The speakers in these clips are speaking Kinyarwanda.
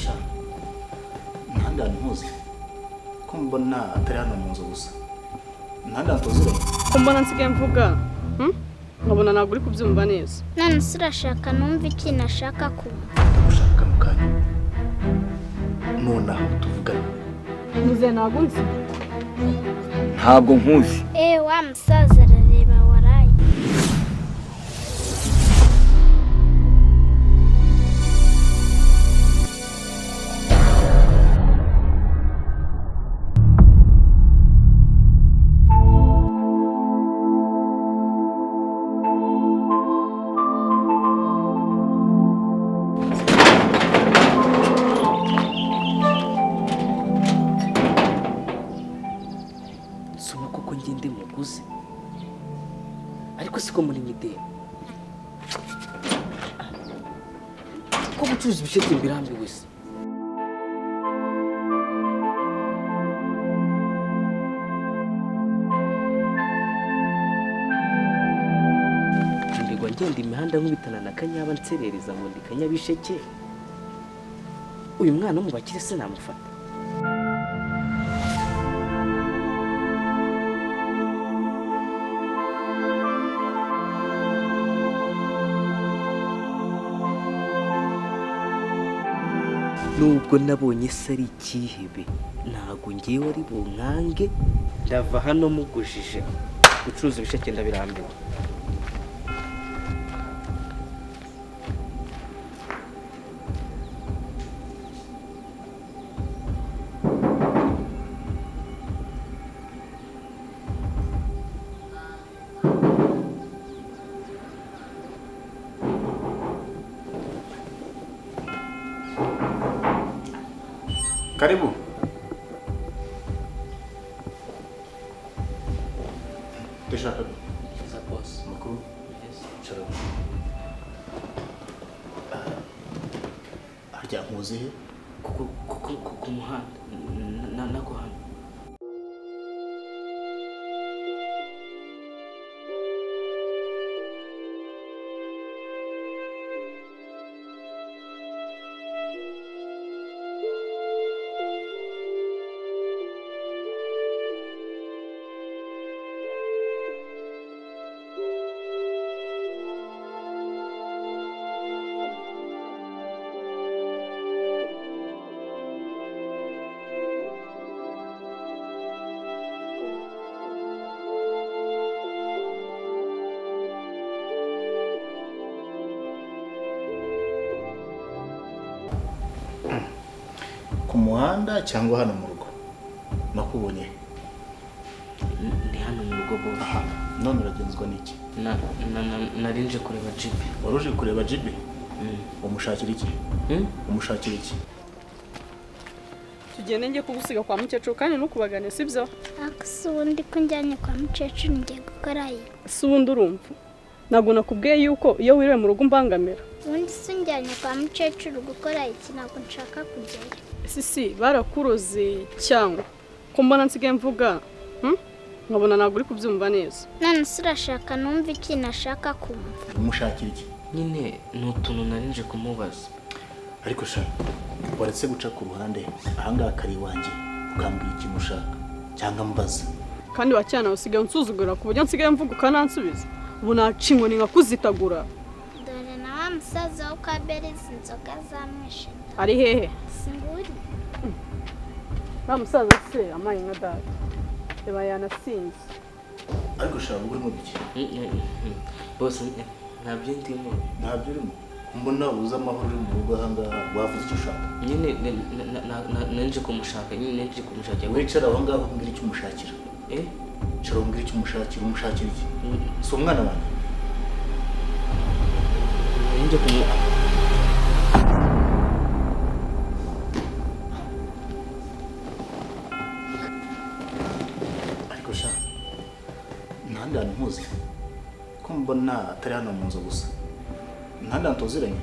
sha ntanda ntuzi ko mbona atari hano mu nzu gusa ntanda ntuzire ko mbona nsigaye mvuga nkabona ntabwo uri kubyumva neza none urashaka numva iki nashaka kumva ushaka mu kanya nonaha tuvugana muze ntabwo nzi ntabwo nkuzi wa musaza arareba waraye ariko siko muri mideli ko gucuruza ibisheke mbirambiwe se ndigwa ngenda imihanda nk'ibitana na kanyaba nserereza ngo ndi kanyabisheke uyu mwana mu bakire se namufata nubwo nabonye se ari ikihebe ntago ngewe ari bunkange ndava hano mugujije gucuruza ibisheke ndabirambiwe Karibu. Ndashaka. Boss. Makuru. Yes. Charo. Arya nkuzi he? Ku muhanda nako hano. Ku muhanda cyangwa hano mu rugo nakubonye Ndi hano mu rugo boss. None uragenzwa n'iki? Narinje kureba jibi. Waruje kureba jibi? Umushakira iki? Umushakira iki? tugende ngiye kugusiga kwa mukecuru kandi nukubagane sibyo akusundi ko njyanye kwa mukecuru ngiye gukora iyi si ubundi urumva ntabwo nakubwiye yuko iyo wiriwe mu rugo mbangamira ubundi se njyanye kwa mukecuru gukora iki ntabwo nshaka kujyayo si barakuroze cyangwa ko mbona nsigaye mvuga nkabona ntabwo uri kubyumva neza none urashaka numva iki nashaka kumva Umushakira iki? Nyine n'utuntu narinje kumubaza Ariko sha waretse guca ku ruhande ahangaha kari wanjye ukambwira ikintu ushaka cyangwa mbaza kandi wacyana usigaye unsuzugura ku buryo nsigaye mvuga ukanansubiza ubu nacinkwe ni nkakuzitagura dore na wa musaza wo kwa Berizi inzoga zamwishe ari hehe singuri wa musaza se amaye nka data reba yanasinze ariko sha uri mu biki bose ntabyo ndimo ntabyo urimo mbona uza amahoro uri mu rugo ahangaha wavuze icyo ushaka nyine narinje kumushaka wicara aho ngaho umbwira icyo umushakira cara umbwira icyo umushakira iki si umwana wanjye narinje ariko sha ntandi hantu nkuzi ko mbona atari hano mu nzu gusa ntandi hantu tuziranye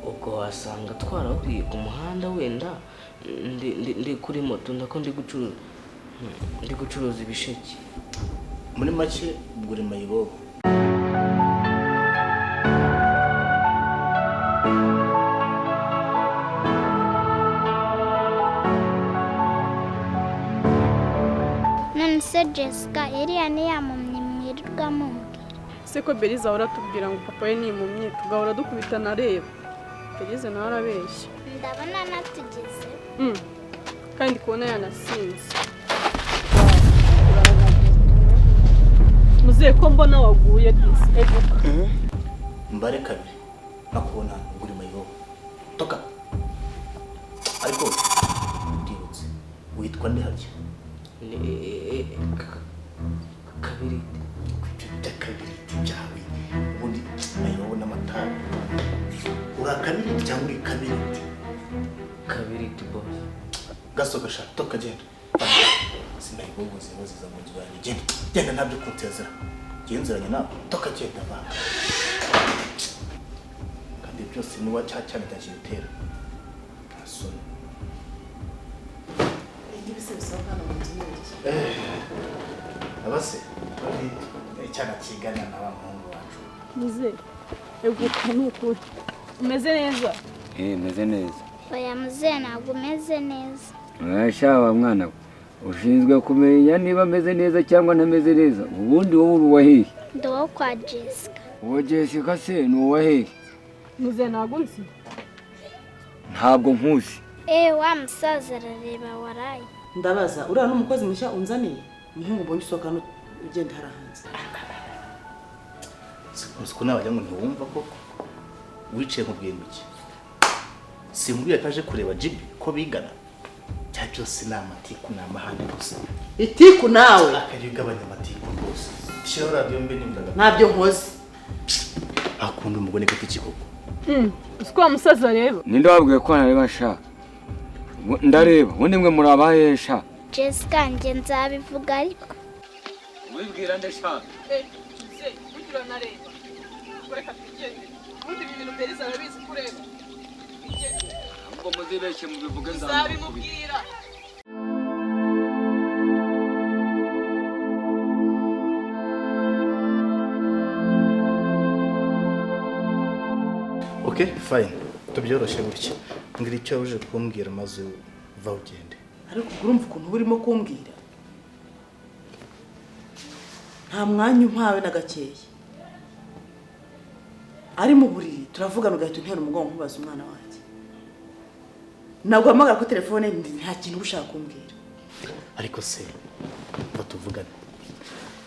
ubwo wasanga twarahuriye ku muhanda wenda ndi kuri moto ndako ndi gucuruza ibisheke muri make ugura mayibobo none se Jessica iriya ni ya mpumyi mwirirwa mumbwira. se ko Beriza ahora atubwira ngo papa we ni impumyi tugahora dukubitana areba. Beriza nawe arabeshya. Ndabona natugeze. Kandi kubona yanasinze. Muze ko mbona waguye disi. Mbare kabiri nakubona uri mayibo toka ariko ndibutse witwa nde harya kabiri byawe ubundi mayibo n'amatara urakabiri cyangwa uri kabiri boss gasoga sha toka genda sinayibo ziza mu nzu yanjye genda ntabyo kuntezera genzeranya nawe toka genda banga byose nuwa cyane cyakitera asoni ibise bisohoka no munzu y'iki abase bari cyana kigana n'abamungu bacu Muze eguka nukuri umeze neza meze neza Oya muze ntabwo umeze neza. Urashawa mwana ushinzwe kumenya niba ameze neza cyangwa ntameze neza ubundi wowe uruwahehe Ndo kwa Jessica. uwo Jessica se ni uwahehe Muze ntabwo nzi ntabwo nkuzi Wa musaza arareba waraye. ndabaza uriya n'umukozi mushya unzaniye umuhungu mbonye usohoka no ugenda harahanze siko nabajya ngo ntiwumva ko wicaye mu bwembuke simbwiye kaje kureba jibi ko bigana cya byose ni amatiku ni amahane gusa itiku nawe akariga abanyamatiku rwose shira radio mbe nimbaga ntabyo nkoze akunda umugone gati kikoko usiko musaza reba ninde wabwiye ko nareba sha ndareba ubundi mwe murabahesha Jessica nge nzabivuga ariko. wibwira ndashaka Muze kugira nareba kureka tugende ubundi ibintu Beriza arabizi kureba ahubwo muzibeshye mubivuge nzabimubwira Okay, fine. Tubyoroshye gutya. Ngira icyo uje kumbwira maze va ugende. ariko urumva ukuntu urimo kumbwira nta mwanya umpawe na gakeya ari mu buriri turavugana ugahita untera umugongo nkubaza umwana wanjye ntabwo hamagara kuri telefone nta kintu ushaka kumbwira Ariko se batuvugana.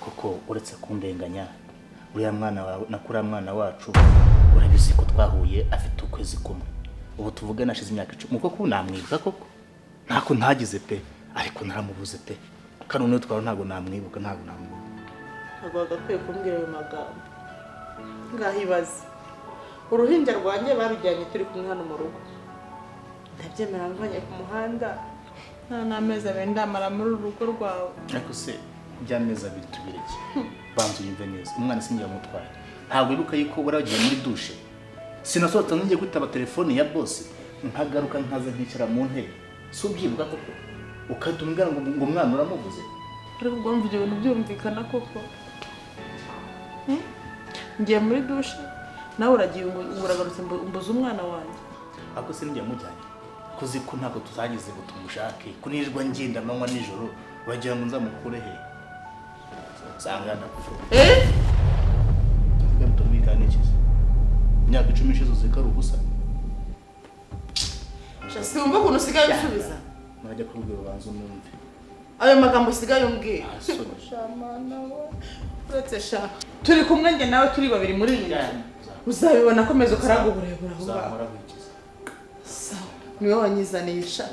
Koko uretse kundenganya uriya mwana wawe nakura mwana wacu urabizi ko twahuye afite ukwezi kumwe. Ubu tuvugana ashize imyaka 10 koko namwibuka koko. Ntako ntagize pe ariko naramubuze pe. Kano no twaro ntago namwibuka ntago namwibuka. ntabwo bagakwiye kumbwira ayo magambo ngahibaze uruhinja rwanjye barujyanye turi kumwe hano mu rugo ndabyemera mvanye ku muhanda nta n'amezi abiri ndamara muri uru rugo rwawe Ariko se byameza abiri tubireke. Banzu yumve neza umwana sinjya mutwaye. Ntabwo ibuka yuko waragiye muri douche. Sinasohotse ngiye kwitaba telefone ya boss nkagaruka nkaza nkicara mu ntebe. Subyibuka koko ukatumbwira ngo umwana uramubuze. ariko ubwo mvuye ibintu byumvikana koko ngiye muri douche nawe uragiye uragarutse umbuza umwana wanjye Ako se njya mujyanye kuzi ko ntabwo tuzagize ngo tumushake kunirwa ngenda manywa nijoro bagira ngo nzamukure he sanga napfu tumvikane kizi imyaka 10 ishize zikaru gusa shasi umva ukuntu usigaye usubiza najya kubwira ubanza umwumve ayo magambo usigaye umbwira asoni shamana we uretse sha turi kumwe njye nawe turi babiri muri iyi nzu uzabibona komeza ukaraga uburebure aho ngaho zamura wikiza sawa niwe wanyizaniye sha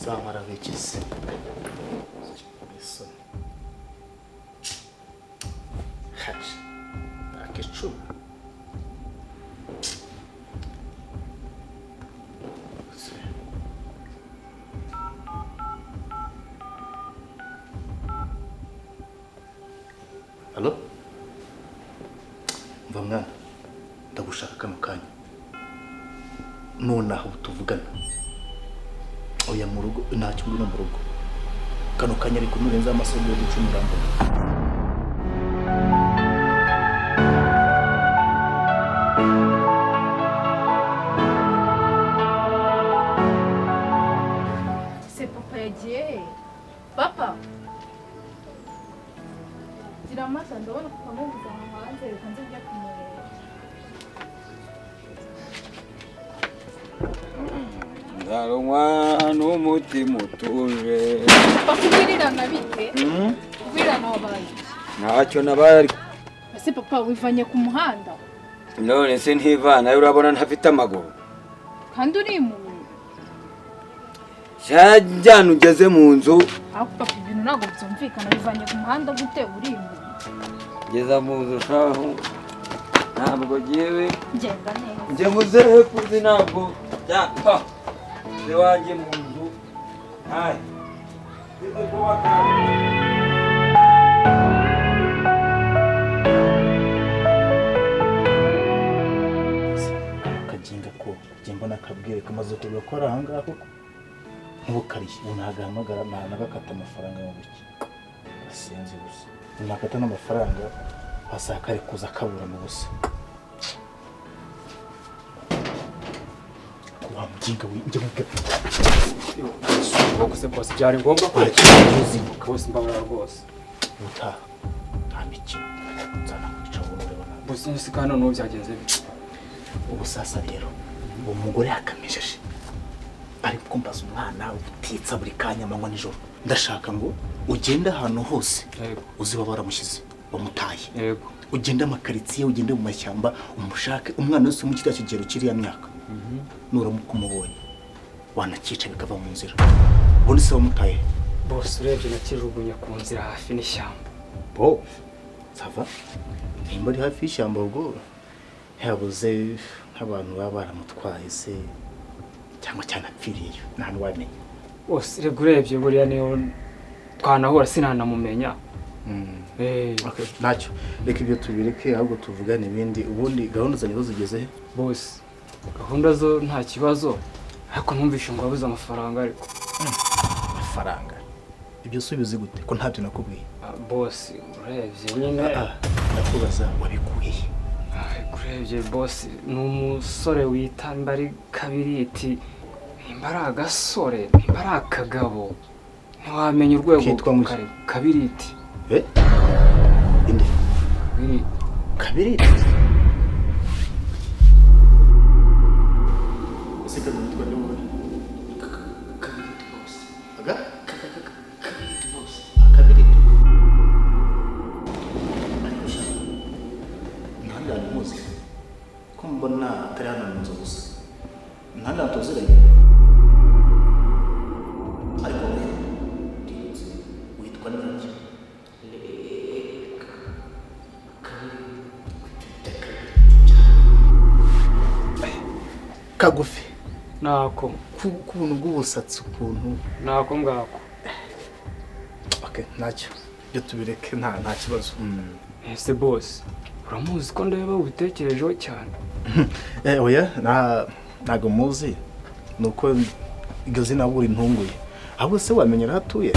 zamura wikiza asoni hachi akichu Halo? Mva mwana, ndagushaka kano kanya. Nonaho tuvugana. Oya mu rugo, ntacyo ngino mu rugo. Kano kanya ariko nurenza amasomo yo gucumura mbona. Ndarunywa n'umutima utuje. Bakubwirirana bite? Kubwirirana wabaye. Ntacyo nabaye ariko. Ese papa wivanye ku muhanda? None se ntivana urabona ntafite amaguru. Kandi uri mu Shajyana ugeze mu nzu. Ako papa ibintu ntabwo byumvikana bivanye ku muhanda gute uri mu Geza mu nzu shaho. Ntabwo giyewe. Ngenda neza. Nje muzehe kuzi ntabwo. Ya pa. Se wanje mu nzu. Hai. Bize kuba kaginga ko njye mbona akabwire kamaze kugakora aha ngaha koko nk'ubukariye ubu nagahamagara nagakata amafaranga mu buki asinzi gusa nakata n'amafaranga wasanga kari kuza kabura mu busa kuba muginga njye mubwira bose bose byari ngombwa ko uzimuka bose mbabara rwose utaha nta mikino nzana kwica wowe ureba nawe bose nsikana no byagenze bite ubu sasa rero uwo mugore yakamejeje ari kumbaza umwana utitsa buri kanya amanywa nijoro ndashaka ngo ugende ahantu hose uziba baramushyize bamutaye yego ugende amakaritsiye ugende mu mashyamba umushake umwana wese mu kiriya kigero kiriya myaka nuramuka umubonye wanakica bikava mu nzira ubundi se wamutaye bose urebye nakijugunya ku nzira hafi n'ishyamba bo sava nimba ari hafi y'ishyamba ubwo yabuze nk'abantu baba baramutwaye se cyangwa cyanapfiriyeyo nta n'uwamenya bose rego urebye buriya niyo twanahura sinanamumenya ntacyo reka ibyo tubireke ahubwo tuvugane ibindi ubundi gahunda zanjye zo zigeze he bose gahunda zo nta kibazo ariko numvishe ngo wabuze amafaranga ariko amafaranga ibyo subize gute ko ntabyo nakubwiye bose urebye nyine ndakubaza wabikuye urebye bose ni umusore wita mbari kabiriti nimba ari agasore nimba ari akagabo ntiwamenya urwego kabiriti inde kabiriti sika dutwa ni wowe kabiriti bose kabiriti bose akabiriti nanda muzi ko mbona atari hano mu nzu gusa nanda tuziranye ariko witwa niki kagufi nako kubuntu bw'ubusatsi ukuntu nako ngako okay ntacyo byo tubireke nta kibazo ese bose uramuzi ko ndeba ubitekerejeho cyane oya ntago muzi nuko iryo zina buri ntunguye ahubwo se wamenyera hatuye